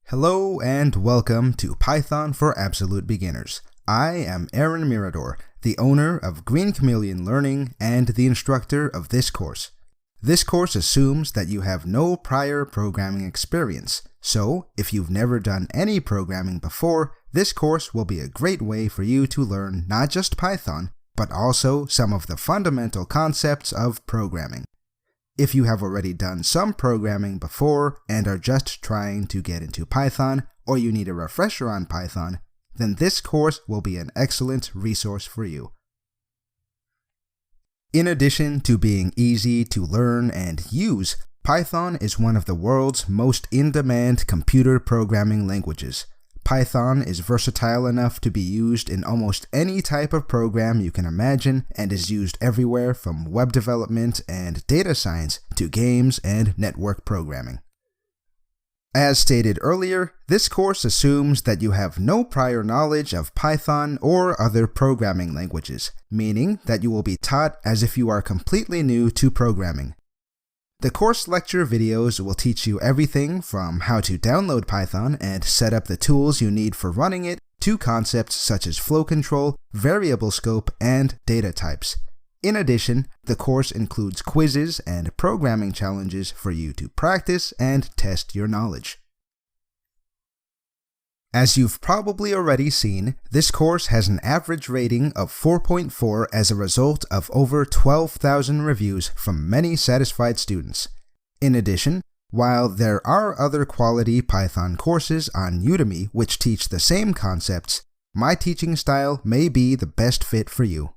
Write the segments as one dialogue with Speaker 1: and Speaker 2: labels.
Speaker 1: Hello and welcome to Python for Absolute Beginners. I am Aaron Mirador, the owner of Green Chameleon Learning and the instructor of this course. This course assumes that you have no prior programming experience, so if you've never done any programming before, this course will be a great way for you to learn not just Python, but also some of the fundamental concepts of programming. If you have already done some programming before and are just trying to get into Python, or you need a refresher on Python, then this course will be an excellent resource for you. In addition to being easy to learn and use, Python is one of the world's most in-demand computer programming languages. Python is versatile enough to be used in almost any type of program you can imagine and is used everywhere from web development and data science to games and network programming. As stated earlier, this course assumes that you have no prior knowledge of Python or other programming languages, meaning that you will be taught as if you are completely new to programming. The course lecture videos will teach you everything from how to download Python and set up the tools you need for running it to concepts such as flow control, variable scope, and data types. In addition, the course includes quizzes and programming challenges for you to practice and test your knowledge. As you've probably already seen, this course has an average rating of 4.4 as a result of over 12,000 reviews from many satisfied students. In addition, while there are other quality Python courses on Udemy which teach the same concepts, my teaching style may be the best fit for you.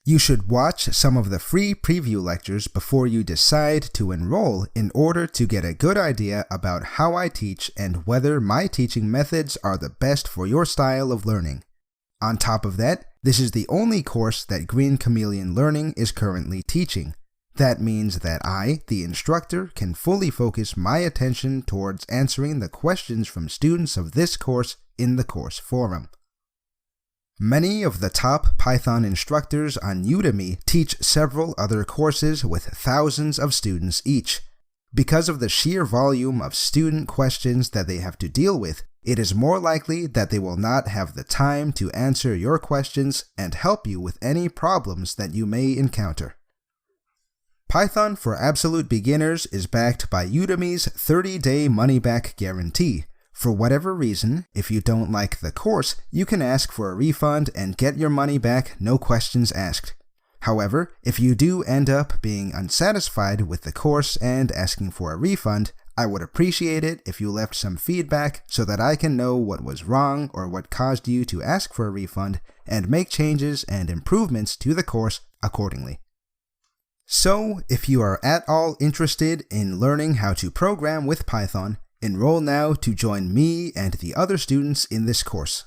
Speaker 1: You should watch some of the free preview lectures before you decide to enroll in order to get a good idea about how I teach and whether my teaching methods are the best for your style of learning. On top of that, this is the only course that Green Chameleon Learning is currently teaching. That means that I, the instructor, can fully focus my attention towards answering the questions from students of this course in the course forum. Many of the top Python instructors on Udemy teach several other courses with thousands of students each. Because of the sheer volume of student questions that they have to deal with, it is more likely that they will not have the time to answer your questions and help you with any problems that you may encounter. Python for Absolute Beginners is backed by Udemy's 30-day money-back guarantee. For whatever reason, if you don't like the course, you can ask for a refund and get your money back, no questions asked. However, if you do end up being unsatisfied with the course and asking for a refund, I would appreciate it if you left some feedback so that I can know what was wrong or what caused you to ask for a refund and make changes and improvements to the course accordingly. So, if you are at all interested in learning how to program with Python, enroll now to join me and the other students in this course.